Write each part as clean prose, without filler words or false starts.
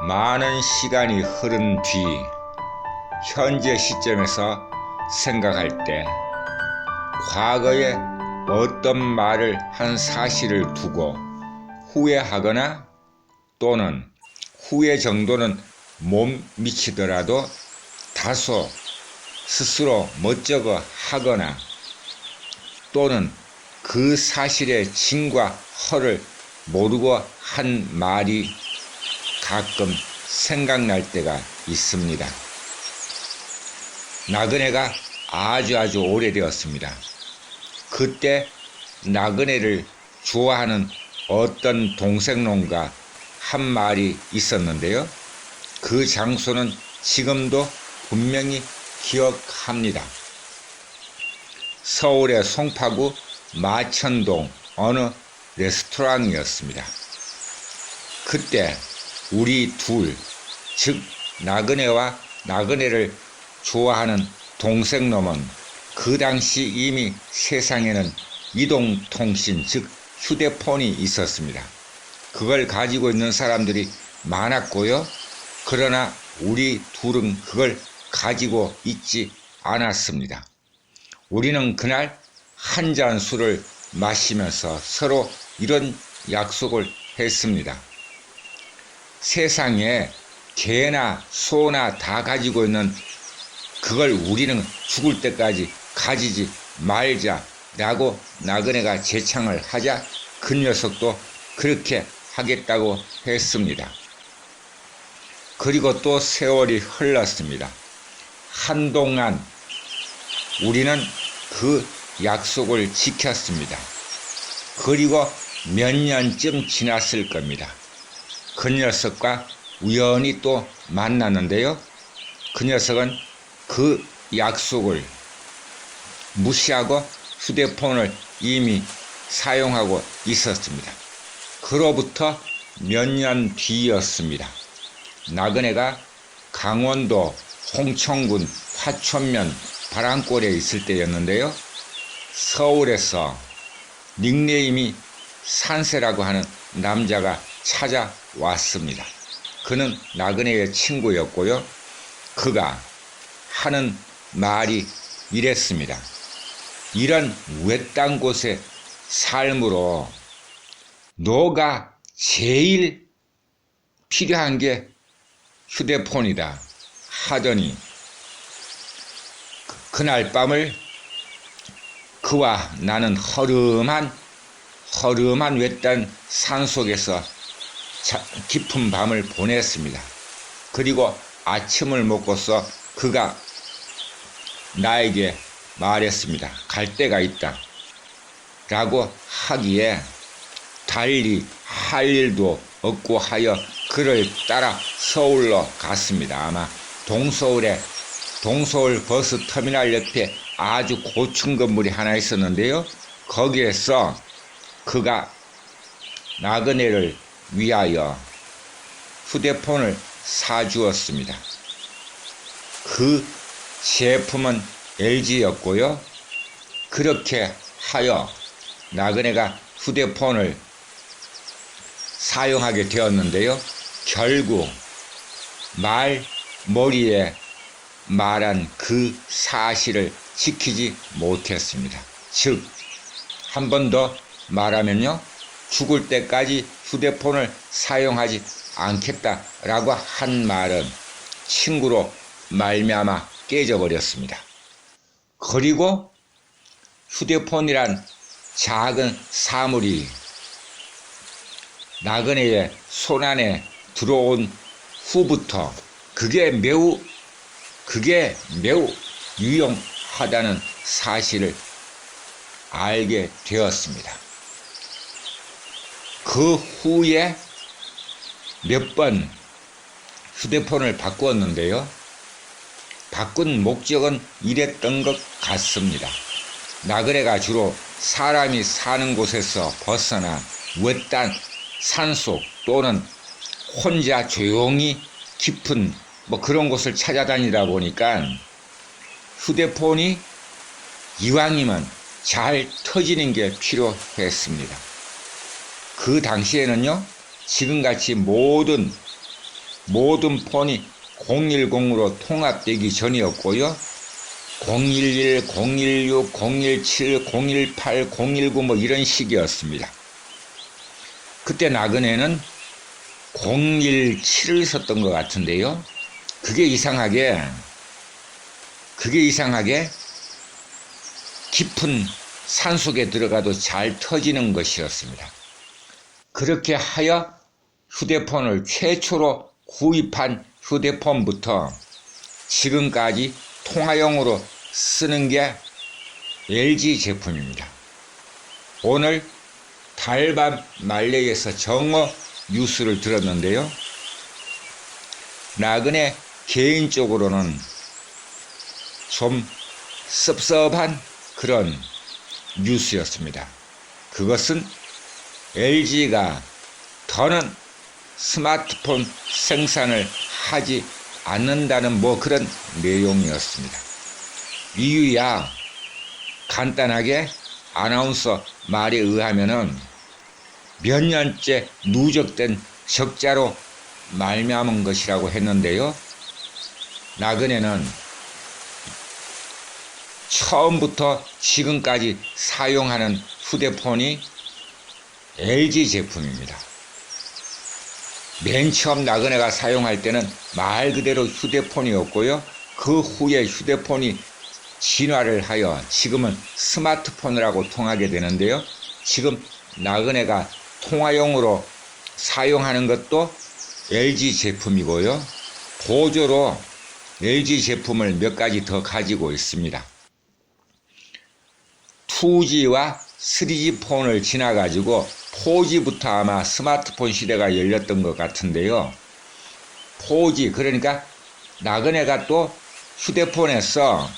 많은 시간이 흐른 뒤 현재 시점에서 생각할 때 과거에 어떤 말을 한 사실을 두고 후회하거나 또는 후회 정도는 못 미치더라도 다소 스스로 멋쩍어 하거나 또는 그 사실의 진과 허를 모르고 한 말이 가끔 생각날 때가 있습니다. 나그네가 아주 오래되었습니다. 그때 나그네를 좋아하는 어떤 동생놈과 한 말이 있었는데요. 그 장소는 지금도 분명히 기억합니다. 서울의 송파구 마천동 어느 레스토랑이었습니다. 그때 우리 둘, 즉 나그네와 나그네를 좋아하는 동생놈은 그 당시 이미 세상에는 이동통신, 즉 휴대폰이 있었습니다. 그걸 가지고 있는 사람들이 많았고요. 그러나 우리 둘은 그걸 가지고 있지 않았습니다. 우리는 그날 한 잔 술을 마시면서 서로 이런 약속을 했습니다. 세상에 개나 소나 다 가지고 있는 그걸 우리는 죽을 때까지 가지지 말자라고 나그네가 제창을 하자 그 녀석도 그렇게 하겠다고 했습니다. 그리고 또 세월이 흘렀습니다. 한동안 우리는 그 약속을 지켰습니다. 그리고 몇 년쯤 지났을 겁니다. 그 녀석과 우연히 또 만났는데요. 그 녀석은 그 약속을 무시하고 휴대폰을 이미 사용하고 있었습니다. 그로부터 몇 년 뒤였습니다. 나그네가 강원도 홍천군 화천면 바람골에 있을 때였는데요. 서울에서 닉네임이 산세라고 하는 남자가 찾아왔습니다. 그는 나그네의 친구였고요. 그가 하는 말이 이랬습니다. 이런 외딴 곳의 삶으로 너가 제일 필요한 게 휴대폰이다 하더니 그날 밤을 그와 나는 허름한 외딴 산속에서 깊은 밤을 보냈습니다. 그리고 아침을 먹고서 그가 나에게 말했습니다. 갈 데가 있다 라고 하기에 달리 할 일도 없고 하여 그를 따라 서울로 갔습니다. 아마 동서울 버스터미널 옆에 아주 고층 건물이 하나 있었는데요. 거기에서 그가 나그네를 위하여 휴대폰을 사주었습니다. 그 제품은 LG였고요. 그렇게 하여 나그네가 휴대폰을 사용하게 되었는데요. 결국 머리에 말한 그 사실을 지키지 못했습니다. 즉, 한 번 더 말하면요. 죽을 때까지 휴대폰을 사용하지 않겠다라고 한 말은 친구로 말미암아 깨져버렸습니다. 그리고 휴대폰이란 작은 사물이 나그네의 손안에 들어온 후부터 그게 매우 유용하다는 사실을 알게 되었습니다. 그 후에 몇 번 휴대폰을 바꾸었는데요. 바꾼 목적은 이랬던 것 같습니다. 나그네가 주로 사람이 사는 곳에서 벗어나 외딴 산속 또는 혼자 조용히 깊은 그런 곳을 찾아다니다 보니까 휴대폰이 이왕이면 잘 터지는 게 필요했습니다. 그 당시에는요, 지금같이 모든 모든 폰이 010으로 통합되기 전이었고요. 011, 016, 017, 018, 019 뭐 이런 식이었습니다. 그때 나그네는 017을 썼던 것 같은데요. 그게 이상하게 깊은 산속에 들어가도 잘 터지는 것이었습니다. 그렇게 하여 휴대폰을 최초로 구입한 휴대폰부터 지금까지 통화용으로 쓰는 게 LG 제품입니다. 오늘 달밤 말레이에서 정오 뉴스를 들었는데요. 나그네 개인적으로는 좀 섭섭한 그런 뉴스였습니다. 그것은 LG가 더는 스마트폰 생산을 하지 않는다는 뭐 그런 내용이었습니다. 이유야 간단하게 아나운서 말에 의하면은 몇 년째 누적된 적자로 말미암은 것이라고 했는데요. 나그네는 처음부터 지금까지 사용하는 휴대폰이 LG 제품입니다. 맨 처음 나그네가 사용할 때는 말 그대로 휴대폰이었고요. 그 후에 휴대폰이 진화를 하여 지금은 스마트폰이라고 통하게 되는데요. 지금 나그네가 통화용으로 사용하는 것도 LG 제품이고요. 보조로 LG 제품을 몇 가지 더 가지고 있습니다. 2G와 3G 폰을 지나가지고 4G부터 아마 스마트폰 시대가 열렸던 것 같은데요. 4G, 그러니까 나그네가 또 휴대폰에서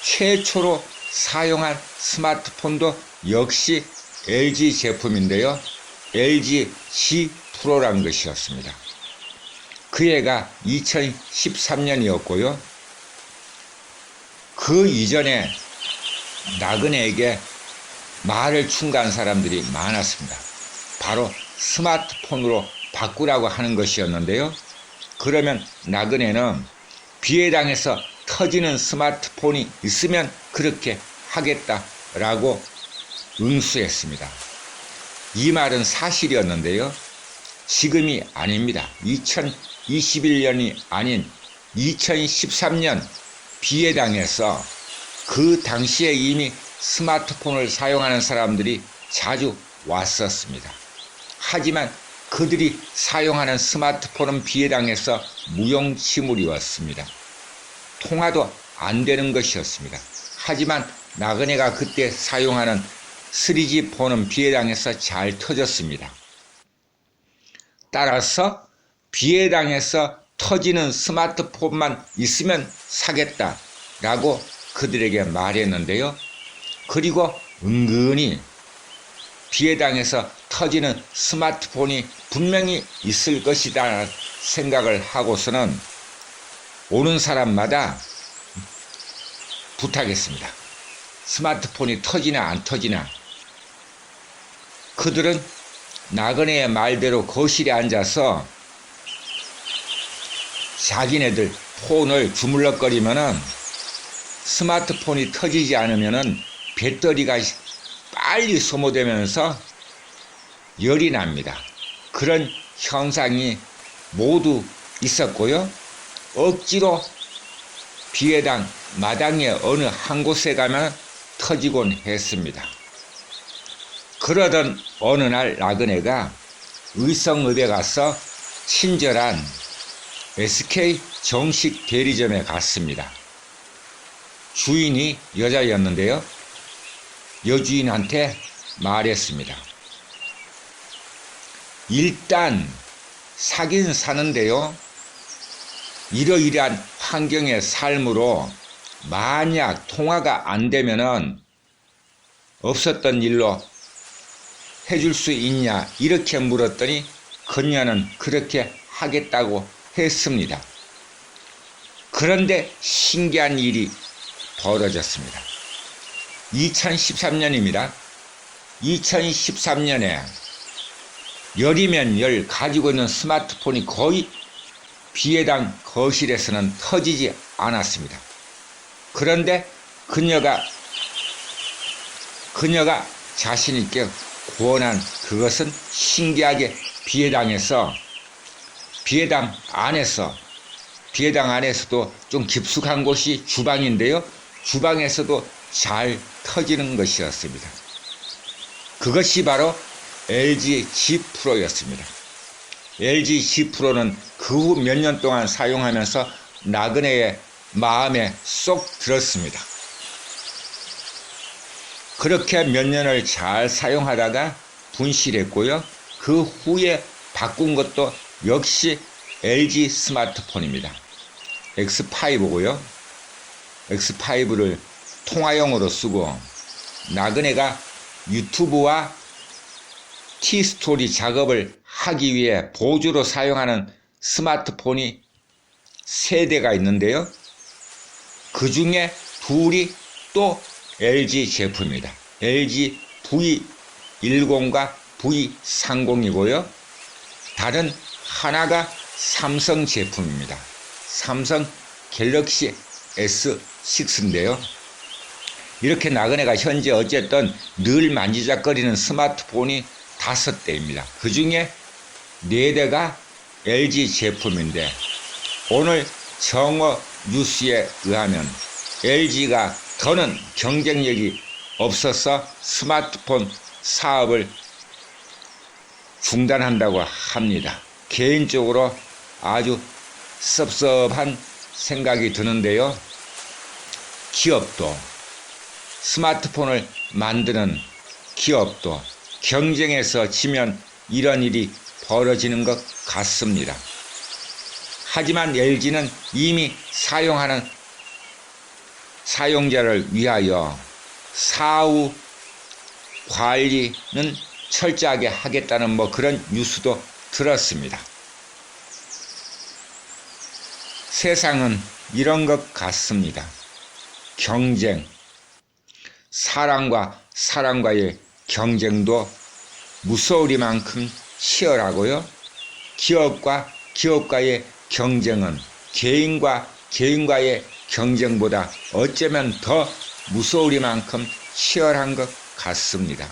최초로 사용한 스마트폰도 역시 LG 제품인데요. LG G 프로란 것이었습니다. 그 해가 2013년이었고요. 그 이전에 나그네에게 말을 충고한 사람들이 많았습니다. 바로 스마트폰으로 바꾸라고 하는 것이었는데요. 그러면 나그네는 비해당해서 터지는 스마트폰이 있으면 그렇게 하겠다라고 응수했습니다. 이 말은 사실이었는데요. 지금이 아닙니다. 2021년이 아닌 2013년 비해당해서 그 당시에 이미 스마트폰을 사용하는 사람들이 자주 왔었습니다. 하지만 그들이 사용하는 스마트폰은 비해당해서 무용지물이었습니다. 통화도 안 되는 것이었습니다. 하지만 나그네가 그때 사용하는 3G 폰은 비해당해서 잘 터졌습니다. 따라서 비해당해서 터지는 스마트폰만 있으면 사겠다라고 그들에게 말했는데요. 그리고 은근히 비해당해서 터지는 스마트폰이 분명히 있을 것이다 생각을 하고서는 오는 사람마다 부탁했습니다. 스마트폰이 터지나 안 터지나. 그들은 나그네의 말대로 거실에 앉아서 자기네들 폰을 주물럭거리면은 스마트폰이 터지지 않으면은 배터리가 빨리 소모되면서 열이 납니다. 그런 현상이 모두 있었고요. 억지로 비해당 마당의 어느 한 곳에 가면 터지곤 했습니다. 그러던 어느 날 나그네가 의성읍에 가서 친절한 SK 정식 대리점에 갔습니다. 주인이 여자였는데요. 여주인한테 말했습니다. 일단 사긴 사는데요. 이러이러한 환경의 삶으로 만약 통화가 안 되면은 없었던 일로 해줄 수 있냐 이렇게 물었더니 그녀는 그렇게 하겠다고 했습니다. 그런데 신기한 일이 벌어졌습니다. 2013년입니다. 2013년에 열이면 열 가지고 있는 스마트폰이 거의 비해당 거실에서는 터지지 않았습니다. 그런데 그녀가 자신있게 구원한 그것은 신기하게 비해당 안에서도 좀 깊숙한 곳이 주방인데요. 주방에서도 잘 터지는 것이었습니다. 그것이 바로 LG G 프로였습니다. LG G 프로는 그 후 몇 년 동안 사용하면서 나그네의 마음에 쏙 들었습니다. 그렇게 몇 년을 잘 사용하다가 분실했고요. 그 후에 바꾼 것도 역시 LG 스마트폰입니다. X5고요. X5를 통화용으로 쓰고 나그네가 유튜브와 티스토리 작업을 하기 위해 보조로 사용하는 스마트폰이 3대가 있는데요. 그 중에 둘이 또 LG 제품입니다. LG V10과 V30이고요. 다른 하나가 삼성 제품입니다. 삼성 갤럭시 S6인데요. 이렇게 나그네가 현재 어쨌든 늘 만지작거리는 스마트폰이 5대입니다. 그 중에 4대가 LG 제품인데 오늘 정오 뉴스에 의하면 LG가 더는 경쟁력이 없어서 스마트폰 사업을 중단한다고 합니다. 개인적으로 아주 섭섭한 생각이 드는데요. 기업도 스마트폰을 만드는 기업도 경쟁에서 지면 이런 일이 벌어지는 것 같습니다. 하지만 LG는 이미 사용하는 사용자를 위하여 사후 관리는 철저하게 하겠다는 그런 뉴스도 들었습니다. 세상은 이런 것 같습니다. 경쟁, 사람과 사람과의 경쟁도 무서우리만큼 치열하고요. 기업과 기업과의 경쟁은 개인과 개인과의 경쟁보다 어쩌면 더 무서우리만큼 치열한 것 같습니다.